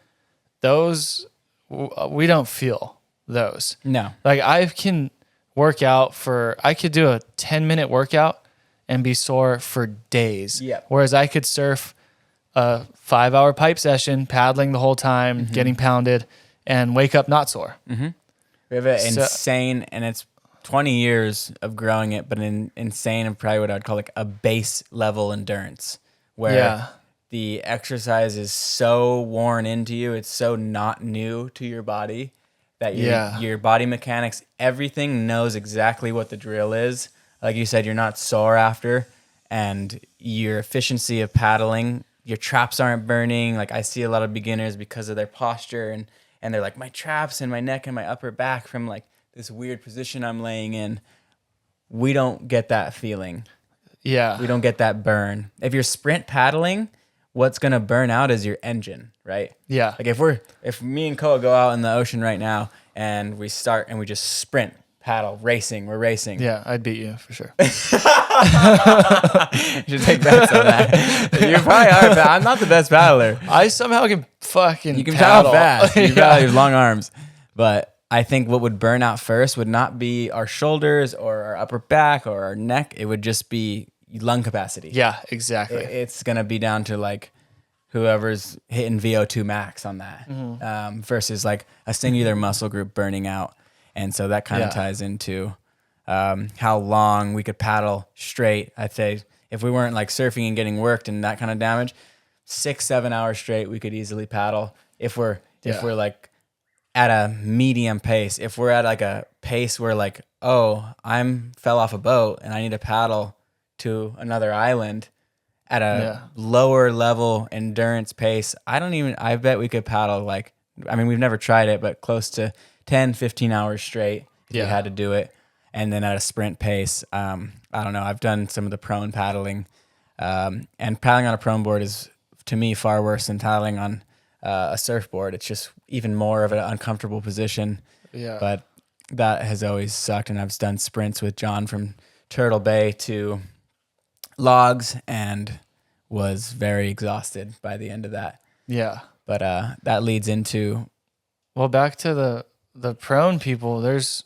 those we don't feel those. No. Like I can I could do a 10-minute workout and be sore for days. Yep. Whereas I could surf a 5-hour pipe session, paddling the whole time, getting pounded, and wake up not sore. Mm-hmm. We have an insane, and it's 20 years of growing it, but an insane and probably what I'd call like a base level endurance, where the exercise is so worn into you, it's so not new to your body that your body mechanics, everything knows exactly what the drill is. Like you said, you're not sore after, and your efficiency of paddling, your traps aren't burning. Like I see a lot of beginners because of their posture, and they're like, my traps and my neck and my upper back from like this weird position I'm laying in. We don't get that feeling. Yeah. We don't get that burn. If you're sprint paddling, what's going to burn out is your engine, right? Yeah. Like if me and Koa go out in the ocean right now and we start and we just sprint, paddle, we're racing. Yeah, I'd beat you for sure. You should take bets on that. You probably are, but I'm not the best paddler. I somehow can fucking You can paddle fast. You have long arms. But I think what would burn out first would not be our shoulders or our upper back or our neck. It would just be lung capacity. Yeah, exactly. It's going to be down to like whoever's hitting VO2 max on that versus like a singular muscle group burning out. And so that kind of ties into how long we could paddle straight. I'd say if we weren't like surfing and getting worked and that kind of damage, 6-7 hours straight, we could easily paddle. If we're like at a medium pace, if we're at like a pace where like, oh, fell off a boat and I need to paddle to another island at a lower level endurance pace, I bet we could paddle like, I mean, we've never tried it, but close to 10-15 hours straight if you had to do it. And then at a sprint pace, I don't know, I've done some of the prone paddling, and paddling on a prone board is to me far worse than paddling on a surfboard. It's just even more of an uncomfortable position. Yeah. But that has always sucked. And I've done sprints with John from Turtle Bay to Logs and was very exhausted by the end of that. Yeah. But that leads into... Well, back to the prone people, there's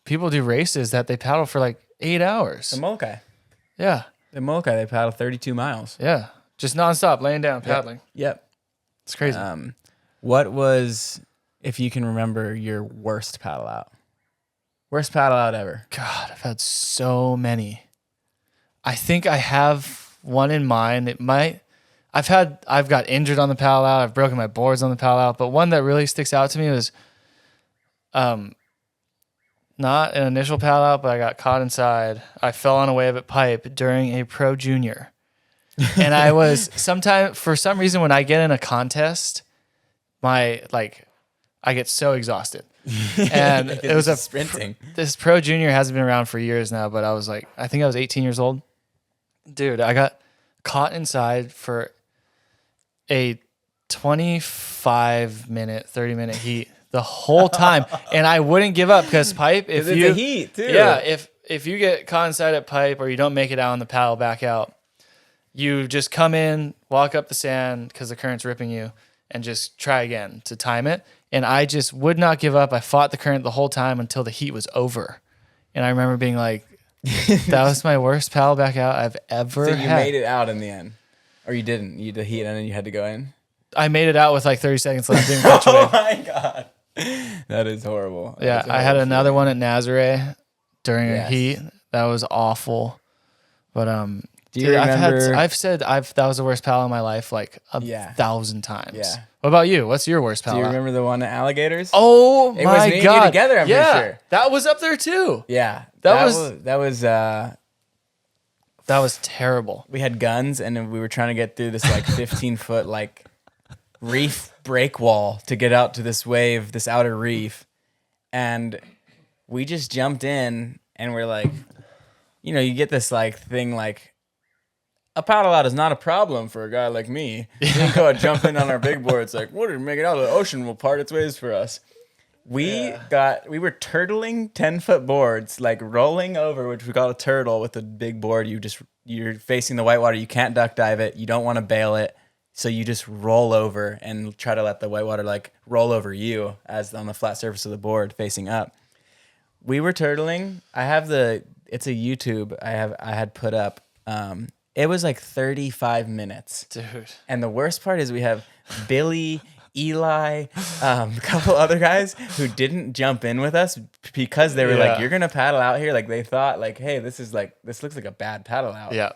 people do races that they paddle for like 8 hours. The Molokai. Yeah. The Molokai, they paddle 32 miles. Yeah. Just nonstop, laying down, paddling. Yep. It's crazy. What was, if you can remember, your worst paddle out? Worst paddle out ever? God, I've had so many. I think I have one in mind. I've got injured on the paddle out. I've broken my boards on the paddle out. But one that really sticks out to me was, not an initial paddle out, but I got caught inside. I fell on a wave at Pipe during a Pro Junior. And I was for some reason, when I get in a contest, my I get so exhausted. And it was sprinting. This Pro Junior hasn't been around for years now, but I was like, I think I was 18 years old. Dude, I got caught inside for a 25-minute, 30-minute heat the whole time. And I wouldn't give up because pipe, if It's you a heat too. Yeah, if you get caught inside at pipe or you don't make it out on the paddle back out, you just come in, walk up the sand because the current's ripping you, and just try again to time it. And I just would not give up. I fought the current the whole time until the heat was over. And I remember being like, that was my worst paddle back out I've ever So you had. made it out in the end, or you didn't? You did the heat and then you had to go in. I made it out with like 30 seconds left. Didn't catch a Oh wave. my god, that is horrible. That Yeah, is a I had horrible another feeling. one at Nazare during a Yes. heat. That was awful. But Do you dude, remember? I've said that was the worst paddle in my life like a Yeah. 1,000 times. Yeah. What about you? What's your worst Do paddle? you remember the one at Alligators? Oh It was my me and you god! together, I'm pretty yeah, sure. that was up there too. Yeah, That was That was. That was terrible. We had guns and then we were trying to get through this like 15-foot like reef break wall to get out to this wave, this outer reef, and we just jumped in and we're like, you know, you get this like thing like. A paddle out is not a problem for a guy like me. We can go and jump in on our big board. It's like, what did we make it out? The ocean will part its ways for us. We were turtling 10-foot boards, like rolling over, which we call a turtle with a big board. You're facing the whitewater. You can't duck dive it. You don't want to bail it. So you just roll over and try to let the whitewater like roll over you as on the flat surface of the board facing up. We were turtling. It's a YouTube I had put up. It was like 35 minutes. Dude. And the worst part is we have Billy, Eli, a couple other guys who didn't jump in with us because they were Yeah. like, you're going to paddle out here. Like they thought like, hey, this looks like a bad paddle out. Yeah.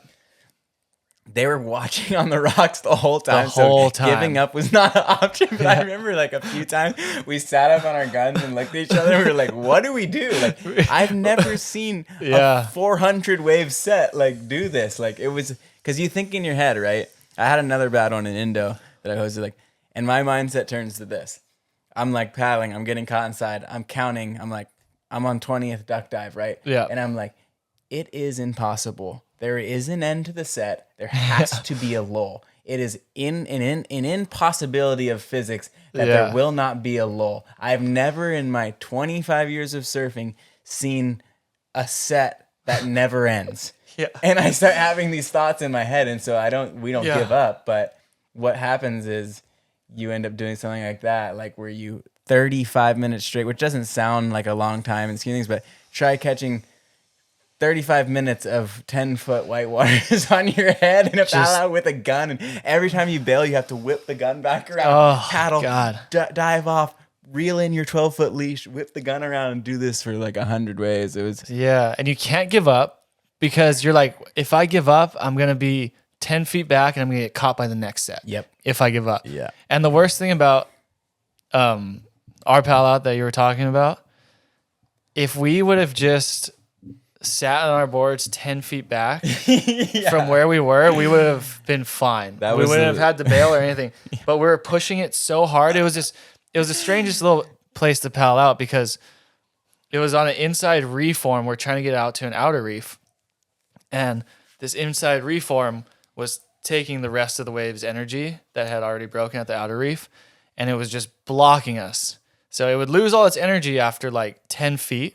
They were watching on the rocks the whole time. whole so time. giving up was not an option. But I remember like a few times we sat up on our guns and looked at each other and we were like, what do we do? Like I've never seen Yeah. a 400 wave set like do this. Like it was because you think in your head, right? I had another bad one in Indo that I hosted like, and my mindset turns to this. I'm like paddling, I'm getting caught inside, I'm counting, I'm like, I'm on 20th duck dive, right? Yeah. And I'm like, it is impossible. There is an end to the set. There has to be a lull. It is an impossibility of physics that Yeah. there will not be a lull. I've never in my 25 years of surfing seen a set that never ends. Yeah. And I start having these thoughts in my head, and so we don't Yeah. give up. But what happens is you end up doing something like that, like where you 35 minutes straight, which doesn't sound like a long time in scheme things, but try catching 35 minutes of 10-foot whitewaters on your head in a paddle out with a gun, and every time you bail, you have to whip the gun back around, Oh, paddle, God. dive off, reel in your 12-foot leash, whip the gun around, and do this for like 100 waves. It was Yeah. And you can't give up because you're like, if I give up, I'm going to be 10 feet back and I'm going to get caught by the next set. Yep. If I give up. Yeah. And the worst thing about our pal out that you were talking about, if we would have just sat on our boards 10 feet back from where we were, we would have been fine. That We was wouldn't the- have had to bail or anything. But we were pushing it so hard. It was the strangest little place to pal out because it was on an inside reform. We're trying to get out to an outer reef. And this inside reform was taking the rest of the wave's energy that had already broken at the outer reef, and it was just blocking us. So it would lose all its energy after like 10 feet,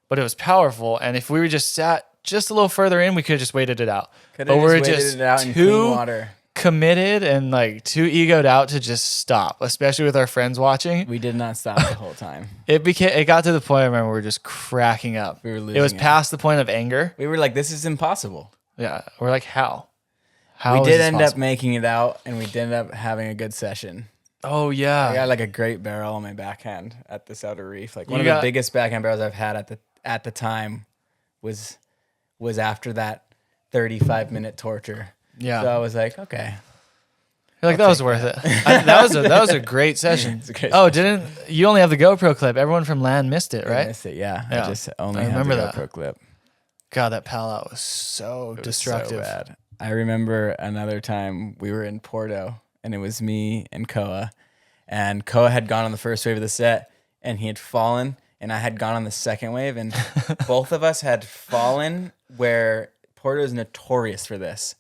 but it was powerful. And if we were just sat just a little further in, we could have just waited it out. Could But have we're just waited just it out in clean too water. committed and like too egoed out to just stop, especially with our friends watching. We did not stop the whole time. It got to the point I remember we were just cracking up. We were It was losing it. past the point of anger. We were like, this is impossible. Yeah. We're like, how? We is did this end up possible? making it out, and we did end up having a good session. Oh yeah. I got like a great barrel on my backhand at this outer reef. Like one You of got- the biggest backhand barrels I've had at the time was after that 35-minute torture. Yeah. So I was like, okay. You're like, that was worth it. That was a great session. It's a great Oh, didn't you only have the GoPro clip? Everyone from land missed it, I right? missed it, yeah. Yeah. I just only I have remember the that. GoPro clip. God, that pal out was so It was destructive. so bad. I remember another time we were in Porto, and it was me and Koa, and Koa had gone on the first wave of the set, and he had fallen, and I had gone on the second wave, and both of us had fallen where Porto is notorious for this.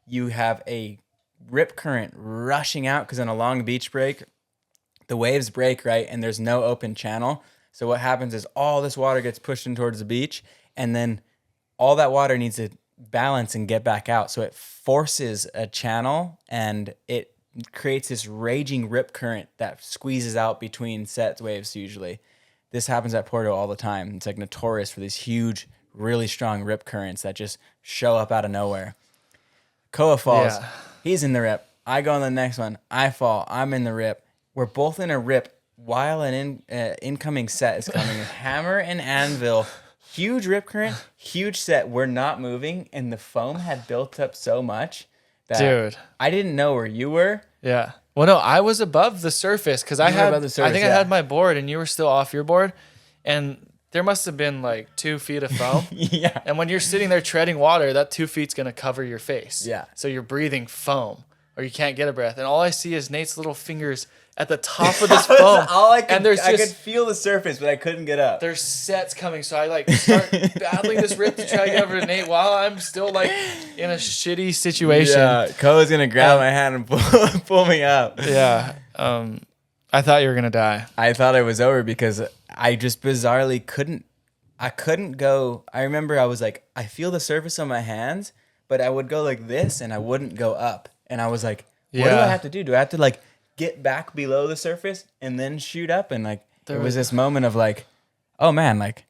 You have a rip current rushing out because on a long beach break, the waves break, right? And there's no open channel. So what happens is all this water gets pushed in towards the beach, and then all that water needs to balance and get back out. So it forces a channel, and it creates this raging rip current that squeezes out between set waves usually. This happens at Porto all the time. It's like notorious for these huge, really strong rip currents that just show up out of nowhere. Koa falls. Yeah. He's in the rip. I go on the next one. I fall. I'm in the rip. We're both in a rip while an incoming set is coming. Hammer and anvil. Huge rip current, huge set. We're not moving, and the foam had built up so much that Dude. I didn't know where you were. Yeah. Well, no, I was above the surface because I were had. above the surface, I think I yeah. had my board, and you were still off your board, and there must have been like 2 feet of foam. Yeah. And when you're sitting there treading water, that 2 feet's gonna cover your face. Yeah. So you're breathing foam, or you can't get a breath, and all I see is Nate's little fingers at the top of this foam. All I could, and there's I just could feel the surface, but I couldn't get up. there's sets coming, so I like start battling this rip to try to get over to Nate while I'm still like in a shitty situation. Yeah, Koa's gonna grab my hand and pull me up. Yeah. I thought you were gonna die. I thought it was over because I just bizarrely couldn't. I couldn't go. I remember I was like, I feel the surface on my hands, but I would go like this and I wouldn't go up. And I was like, what do I Yeah. have to do? Do I have to like get back below the surface and then shoot up? And like, there was this moment of like, oh man, like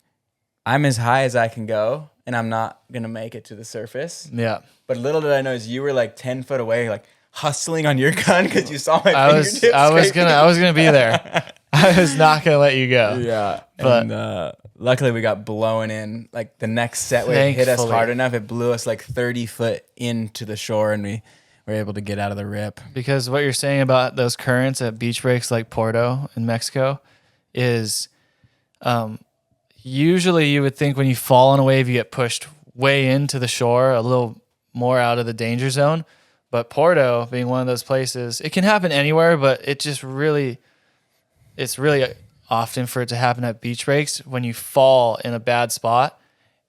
I'm as high as I can go and I'm not going to make it to the surface. Yeah. But little did I know is you were like 10 foot away, like hustling on your gun because you saw my I fingertips. was scraping. gonna be there. I was not gonna let you go. Yeah, But- and luckily we got blown in. Like the next set wave hit us Thankfully. hard enough; it blew us like 30 foot into the shore, and we were able to get out of the rip. Because what you're saying about those currents at beach breaks like Porto in Mexico is usually you would think when you fall on a wave, you get pushed way into the shore, a little more out of the danger zone. But Porto being one of those places, it can happen anywhere, but it's really often for it to happen at beach breaks. When you fall in a bad spot,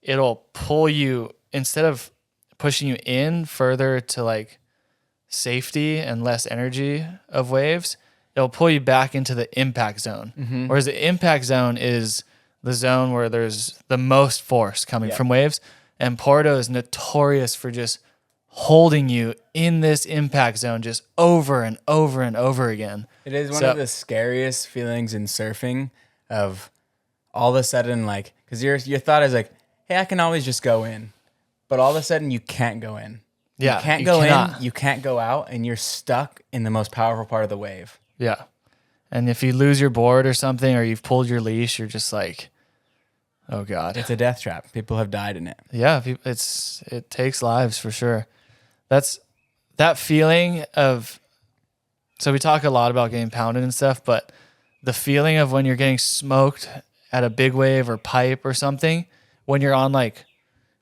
it'll pull you, instead of pushing you in further to like safety and less energy of waves, it'll pull you back into the impact zone. Whereas the impact zone is the zone where there's the most force coming from waves. And Porto is notorious for just holding you in this impact zone just over and over and over again. It is one So- of the scariest feelings in surfing of all of a sudden, like, because your thought is like, hey, I can always just go in. But all of a sudden, you can't go in. Yeah, You can't you go cannot. in, you can't go out, and you're stuck in the most powerful part of the wave. Yeah. And if you lose your board or something, or you've pulled your leash, you're just like, oh God. It's a death trap. People have died in it. Yeah, it takes lives for sure. That's that feeling of, so we talk a lot about getting pounded and stuff, but the feeling of when you're getting smoked at a big wave or pipe or something, when you're on like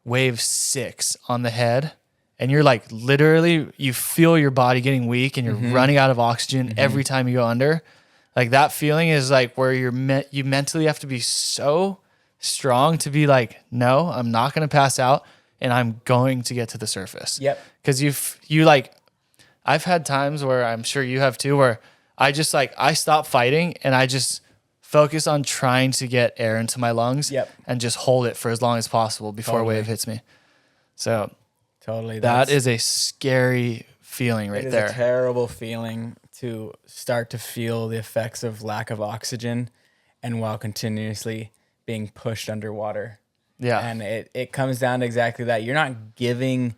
wave 6 on the head and you're like literally, you feel your body getting weak and you're running out of oxygen every time you go under. Like that feeling is like where you mentally have to be so strong to be like, no, I'm not going to pass out and I'm going to get to the surface. Yep. Cause you like, I've had times where I'm sure you have too, where I just like, I stop fighting and I just focus on trying to get air into my lungs and just hold it for as long as possible before a wave hits me. So Totally. that is a scary feeling right It is there. a terrible feeling to start to feel the effects of lack of oxygen and while continuously being pushed underwater. Yeah. And it comes down to exactly that. You're not giving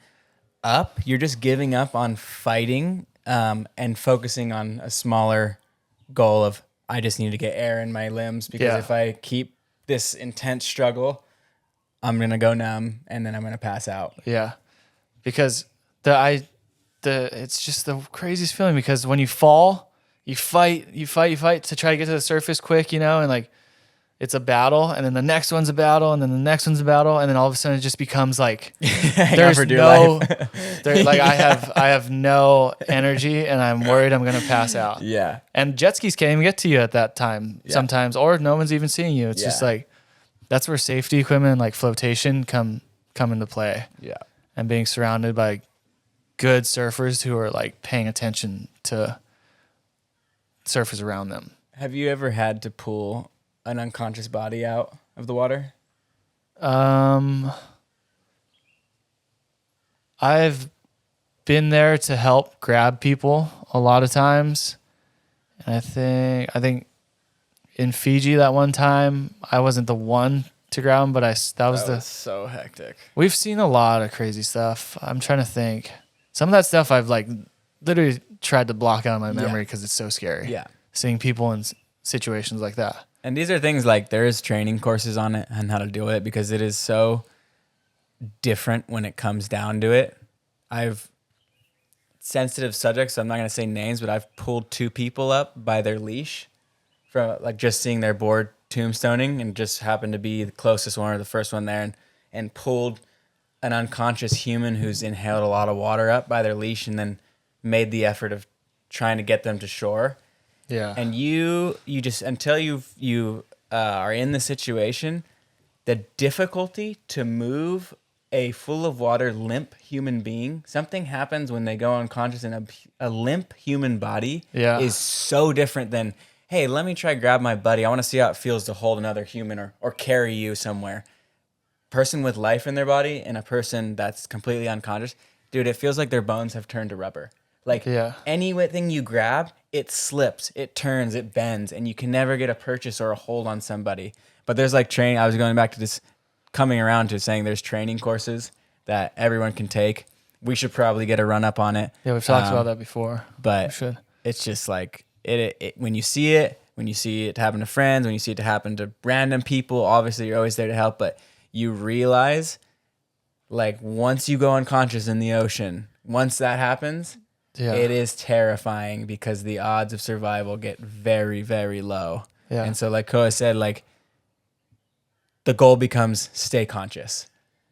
up. You're just giving up on fighting and focusing on a smaller goal of, I just need to get air in my limbs because if I keep this intense struggle, I'm going to go numb and then I'm going to pass out. Yeah. Because it's just the craziest feeling because when you fall, you fight to try to get to the surface quick, you know, and like it's a battle, and then the next one's a battle, and then the next one's a battle, and then all of a sudden it just becomes like there's no, like I have no energy, and I'm worried I'm gonna pass out. Yeah. And jet skis can't even get to you at that time sometimes, or no one's even seeing you. It's just like that's where safety equipment like flotation come into play. Yeah. And being surrounded by good surfers who are like paying attention to surfers around them. Have you ever had to pull an unconscious body out of the water? I've been there to help grab people a lot of times. And I think in Fiji that one time, I wasn't the one to grab them, but that was so hectic. We've seen a lot of crazy stuff. I'm trying to think. Some of that stuff I've like literally tried to block out of my memory because it's so scary. Yeah. Seeing people in situations like that. And these are things like there is training courses on it and how to deal with it because it is so different when it comes down to it. I've sensitive subjects, so I'm not going to say names, but I've pulled 2 people up by their leash from like just seeing their board tombstoning and just happened to be the closest one or the first one there and pulled an unconscious human who's inhaled a lot of water up by their leash and then made the effort of trying to get them to shore. Yeah. And you just until you are in the situation, the difficulty to move a full of water limp human being, something happens when they go unconscious in a limp human body is so different than, hey, let me try grab my buddy. I want to see how it feels to hold another human or carry you somewhere. Person with life in their body and a person that's completely unconscious, dude, it feels like their bones have turned to rubber. Like anything you grab, it slips, it turns, it bends, and you can never get a purchase or a hold on somebody. But there's like training. I was going back to this, coming around to saying there's training courses that everyone can take. We should probably get a run up on it. Yeah, we've talked about that before. But we should. It's just like it when you see it happen to friends, when you see it happen to random people, obviously you're always there to help, but you realize like once you go unconscious in the ocean, once that happens, it is terrifying because the odds of survival get very, very low. Yeah. And so like Koa said, like the goal becomes stay conscious.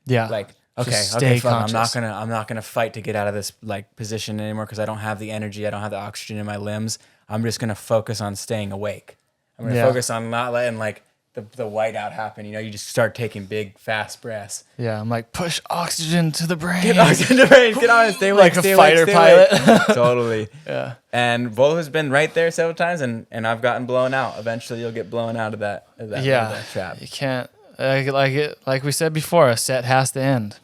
Yeah. Like, okay, fuck, I'm not gonna fight to get out of this like position anymore because I don't have the energy, I don't have the oxygen in my limbs. I'm just gonna focus on staying awake. I'm gonna focus on not letting like the whiteout happen. You know, you just start taking big, fast breaths. Yeah, I'm like, push oxygen to the brain. Get oxygen to the brain. Get on it. Stay awake. Like a fighter pilot. Totally. Yeah. And Volo has been right there several times, and I've gotten blown out. Eventually, you'll get blown out of that trap. You can't. Like we said before, a set has to end.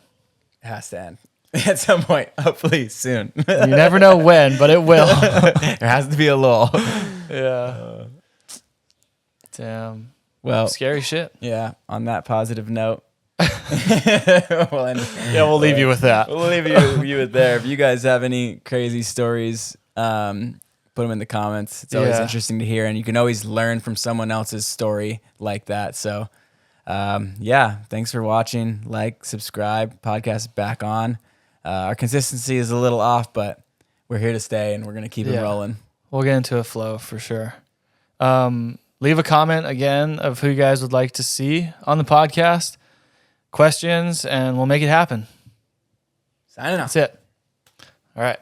It has to end at some point. Hopefully soon. You never know when, but it will. There has to be a lull. Yeah. Damn. Well, scary shit. Yeah. On that positive note, we'll leave you with that. We'll leave you with there. If you guys have any crazy stories, put them in the comments. It's always interesting to hear, and you can always learn from someone else's story like that. So, thanks for watching. Like, subscribe. Podcast back on. Our consistency is a little off, but we're here to stay, and we're gonna keep it rolling. We'll get into a flow for sure. Leave a comment again of who you guys would like to see on the podcast, questions, and we'll make it happen. Signing off. That's it. All right.